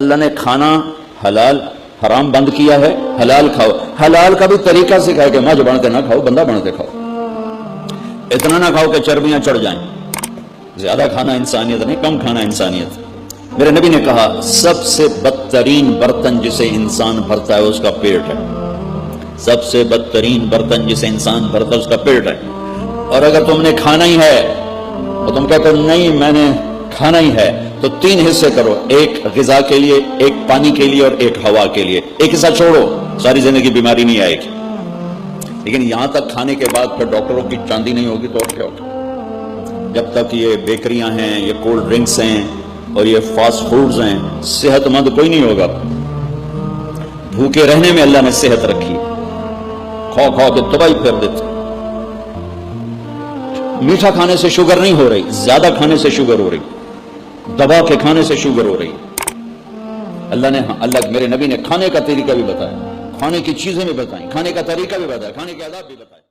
اللہ نے کھانا حلال حرام بند کیا ہے، حلال کھاؤ، حلال کا بھی طریقہ سکھایا کہ مجھ بنتے نہ کھاؤ، بندہ بنتے کھاؤ، اتنا نہ کھاؤ کہ چربیاں چڑھ جائیں، زیادہ کھانا انسانیت نہیں، کم کھانا انسانیت۔ میرے نبی نے کہا سب سے بدترین برتن جسے انسان بھرتا ہے اس کا پیٹ ہے، سب سے بدترین برتن جسے انسان بھرتا ہے اس کا پیٹ ہے، اور اگر تم نے کھانا ہی ہے تو تم کہتے ہو نہیں میں نے کھانا ہی ہے تو 3 حصے کرو، ایک غذا کے لیے، ایک پانی کے لیے اور ایک ہوا کے لیے، ایک حصہ چھوڑو، ساری زندگی بیماری نہیں آئے گی۔ لیکن یہاں تک کھانے کے بعد پھر ڈاکٹروں کی چاندی نہیں ہوگی تو اور کیا ہوگا؟ جب تک یہ بیکریاں ہیں، یہ کولڈ ڈرنکس ہیں اور یہ فاسٹ فوڈز ہیں، صحت مند کوئی نہیں ہوگا۔ بھوکے رہنے میں اللہ نے صحت رکھی، کھا کھا کے تباہی پھیر دیتے۔ میٹھا کھانے سے شوگر نہیں ہو رہی، زیادہ کھانے سے شوگر ہو رہی، دبا کے کھانے سے شوگر ہو رہی۔ اللہ میرے نبی نے کھانے کا طریقہ بھی بتایا، کھانے کی چیزیں بھی بتائیں، کھانے کا طریقہ بھی بتایا، کھانے کے آداب بھی بتائے۔